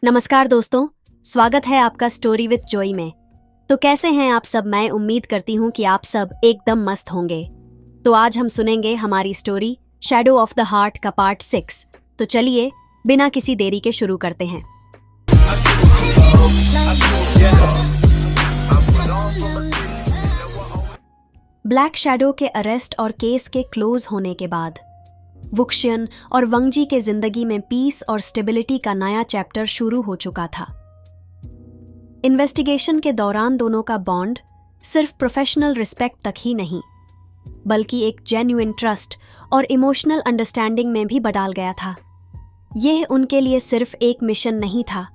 नमस्कार दोस्तों, स्वागत है आपका स्टोरी विद जॉय में। तो कैसे हैं आप सब? मैं उम्मीद करती हूँ कि आप सब एकदम मस्त होंगे। तो आज हम सुनेंगे हमारी story shadow of the heart का पार्ट 6। तो चलिए बिना किसी देरी के शुरू करते हैं। ब्लैक शैडो के अरेस्ट और केस के क्लोज होने के बाद वुक्शियन और वंगजी के जिंदगी में पीस और स्टेबिलिटी का नया चैप्टर शुरू हो चुका था। इन्वेस्टिगेशन के दौरान दोनों का बॉन्ड सिर्फ प्रोफेशनल रिस्पेक्ट तक ही नहीं, बल्कि एक जेन्युइन ट्रस्ट और इमोशनल अंडरस्टैंडिंग में भी बदल गया था। यह उनके लिए सिर्फ एक मिशन नहीं था,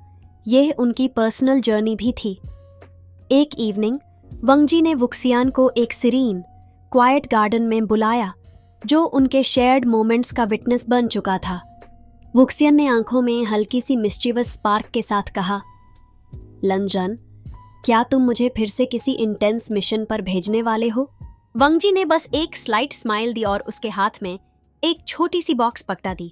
यह उनकी पर्सनल जर्नी भी थी। एक इवनिंग वंगजी ने वुक्सियान को एक सीरीन, क्वाइट गार्डन में बुलाया जो उनके शेयर्ड मोमेंट्स का विटनेस बन चुका था। वुक्सियन ने आंखों में हल्की सी मिस्चीवस स्पार्क के साथ कहा, लंजन, क्या तुम मुझे फिर से किसी इंटेंस मिशन पर भेजने वाले हो? वंगजी ने बस एक स्लाइट स्माइल दी और उसके हाथ में एक छोटी सी बॉक्स पकड़ा दी।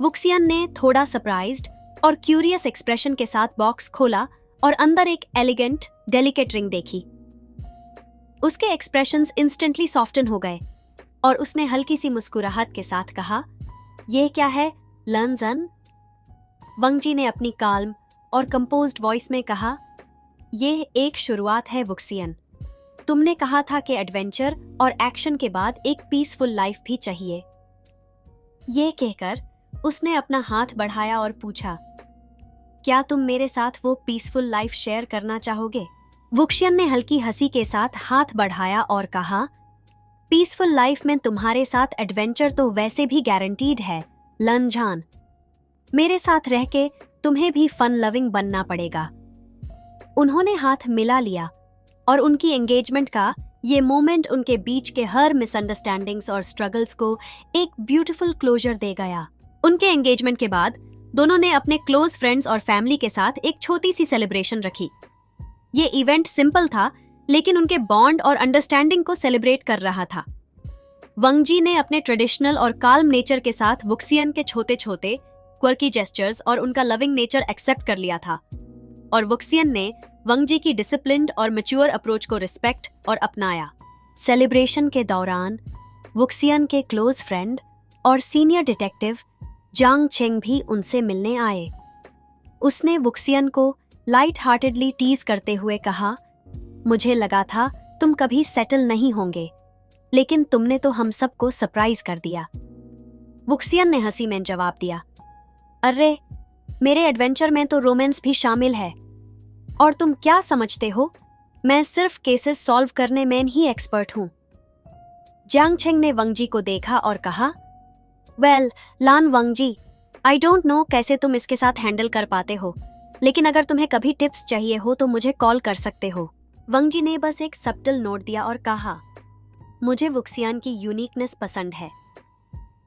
वुक्सियन ने थोड़ा सरप्राइज्ड और क्यूरियस एक्सप्रेशन के साथ बॉक्स खोला और अंदर एक एलिगेंट, डेलिकेट रिंग देखी। उसके एक्सप्रेशंस इंस्टेंटली सॉफ्टन हो गए और उसने हल्की सी मुस्कुराहट के साथ कहा, यह क्या है लंजन? वंगजी ने अपनी काल्म और कंपोज्ड वॉइस में कहा, यह एक शुरुआत है वुक्सियन। तुमने कहा था कि एडवेंचर और एक्शन के बाद एक पीसफुल लाइफ भी चाहिए। यह कहकर उसने अपना हाथ बढ़ाया और पूछा, क्या तुम मेरे साथ वो पीसफुल लाइफ शेयर करना चाहोगे? वुक्शियन ने हल्की हंसी के साथ हाथ बढ़ाया और कहा, पीसफुल लाइफ में तुम्हारे साथ एडवेंचर तो वैसे भी गारंटीड है लंजान। मेरे साथ रह के तुम्हें भी फन लविंग बनना पड़ेगा। उन्होंने हाथ मिला लिया और उनकी एंगेजमेंट का ये मोमेंट उनके बीच के हर मिसअंडरस्टैंडिंग्स और स्ट्रगल्स को एक ब्यूटीफुल क्लोजर दे गया। उनके एंगेजमेंट के बाद दोनों ने अपने क्लोज फ्रेंड्स और फैमिली के साथ एक छोटी सी सेलिब्रेशन रखी। ये इवेंट सिंपल था, लेकिन उनके बॉन्ड और अंडरस्टैंडिंग को सेलिब्रेट कर रहा था। वंगजी ने अपने ट्रेडिशनल और काल्म नेचर के साथ वुक्सियन के छोटे छोटे क्वर्की जेस्चर्स और उनका लविंग नेचर एक्सेप्ट कर लिया था, और वुक्सियन ने वंगजी की डिसिप्लिन्ड और मैच्योर अप्रोच को रिस्पेक्ट और अपनाया। सेलिब्रेशन के दौरान वुक्सियन के क्लोज फ्रेंड और सीनियर डिटेक्टिव जांग चेंग भी उनसे मिलने आए। उसने वुक्सियन को लाइट हार्टेडली टीज करते हुए कहा, मुझे लगा था तुम कभी सेटल नहीं होंगे, लेकिन तुमने तो हम सबको सरप्राइज कर दिया। वुक्सियन ने हंसी में जवाब दिया, अरे मेरे एडवेंचर में तो रोमांस भी शामिल है, और तुम क्या समझते हो, मैं सिर्फ केसेस सॉल्व करने में ही एक्सपर्ट हूं। जांग चेंग ने वंगजी को देखा और कहा, well Lan Wangji, I don't know कैसे तुम इसके साथ हैंडल कर पाते हो, लेकिन अगर तुम्हें कभी टिप्स चाहिए हो तो मुझे कॉल कर सकते हो। वंगजी ने बस एक सब्टल नोट दिया और कहा, मुझे वुक्सियान की यूनिकनेस पसंद है।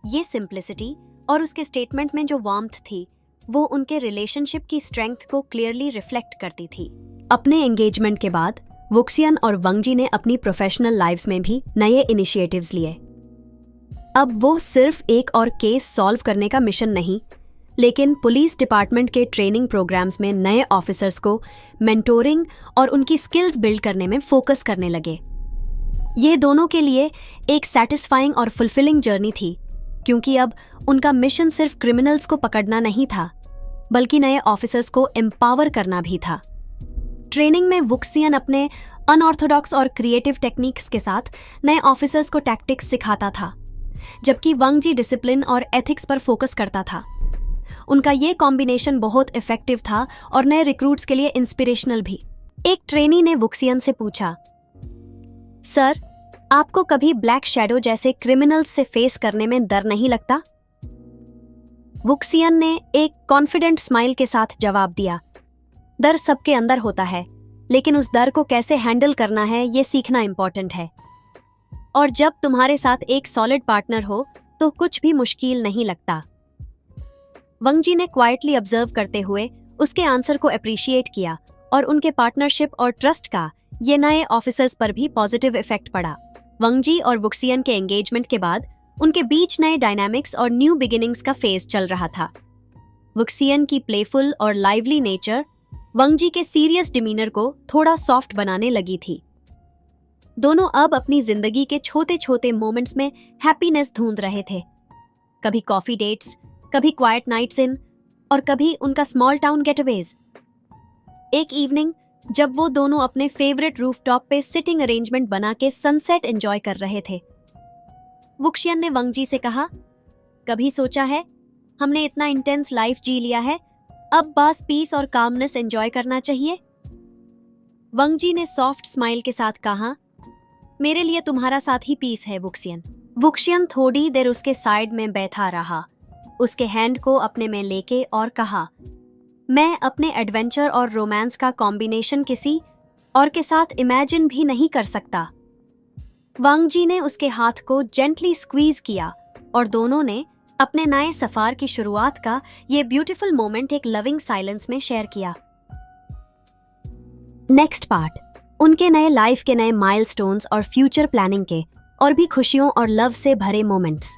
ये सिंप्लिसिटी और उसके स्टेटमेंट में जो वार्मथ थी, वो उनके रिलेशनशिप की स्ट्रेंथ को क्लियरली रिफ्लेक्ट करती थी। अपने एंगेजमेंट के बाद वुक्सियान और वंगजी ने अपनी प्रोफेशनल लाइफ्स में भी नए इनिशिएटिव्स लिए। अब वो सिर्फ एक और केस सॉल्व करने का मिशन नहीं, लेकिन पुलिस डिपार्टमेंट के ट्रेनिंग प्रोग्राम्स में नए ऑफिसर्स को मेंटोरिंग और उनकी स्किल्स बिल्ड करने में फोकस करने लगे। ये दोनों के लिए एक सैटिस्फाइंग और फुलफिलिंग जर्नी थी, क्योंकि अब उनका मिशन सिर्फ क्रिमिनल्स को पकड़ना नहीं था, बल्कि नए ऑफिसर्स को एम्पावर करना भी था। ट्रेनिंग में वुक्सियन अपने अनऑर्थोडॉक्स और क्रिएटिव टेक्निक्स के साथ नए ऑफिसर्स को टैक्टिक्स सिखाता था, जबकि वंगजी डिसिप्लिन और एथिक्स पर फोकस करता था। उनका ये कॉम्बिनेशन बहुत इफेक्टिव था और नए रिक्रूट्स के लिए इंस्पिरेशनल भी। एक ट्रेनी ने वुक्सियन से पूछा, सर, आपको कभी ब्लैक शैडो जैसे क्रिमिनल्स से फेस करने में डर नहीं लगता? वुक्सियन ने एक कॉन्फिडेंट स्माइल के साथ जवाब दिया, डर सबके अंदर होता है, लेकिन उस डर को कैसे हैंडल करना है ये सीखना इंपॉर्टेंट है। और जब तुम्हारे साथ एक सॉलिड पार्टनर हो तो कुछ भी मुश्किल नहीं लगता। वंगजी ने क्वाइटली ऑब्जर्व करते हुए उसके आंसर को अप्रिशिएट किया, और उनके पार्टनरशिप और ट्रस्ट का ये नए ऑफिसर्स पर भी पॉजिटिव इफेक्ट पड़ा। वंगजी और वुक्सियन के एंगेजमेंट के बाद उनके बीच नए डायनामिक्स और न्यू बिगिनिंग्स का फेज चल रहा था। वुक्सियन की प्लेफुल और लाइवली नेचर वंगजी के सीरियस डिमीनर को थोड़ा सॉफ्ट बनाने लगी थी। दोनों अब अपनी जिंदगी के छोटे छोटे मोमेंट्स में हैप्पीनेस ढूंढ रहे थे। कभी कॉफी डेट्स, कभी क्वाइट नाइट्स इन और कभी उनका स्मॉल टाउन गेटअवेज। एक इवनिंग जब वो दोनों अपने फेवरेट रूफटॉप पे सिटिंग अरेंजमेंट बना के सनसेट एंजॉय कर रहे थे, वुक्सियन ने वंगजी से कहा, कभी सोचा है हमने इतना इंटेंस लाइफ जी लिया है, अब बस पीस और कामनेस एंजॉय करना चाहिए। वंगजी ने सॉफ्ट स्माइल के साथ कहा, मेरे लिए तुम्हारा साथ ही पीस है वुक्सियन। वुक्सियन थोड़ी देर उसके साइड में बैठा रहा, उसके हैंड को अपने में लेके और कहा, मैं अपने एडवेंचर और रोमांस का कॉम्बिनेशन किसी और के साथ इमेजिन भी नहीं कर सकता। वांगजी ने उसके हाथ को जेंटली स्क्वीज किया और दोनों ने अपने नए सफर की शुरुआत का ये ब्यूटीफुल मोमेंट एक लविंग साइलेंस में शेयर किया। नेक्स्ट पार्ट, उनके नए लाइफ के नए माइलस्टोन्स और फ्यूचर प्लानिंग के और भी खुशियों और लव से भरे मोमेंट्स।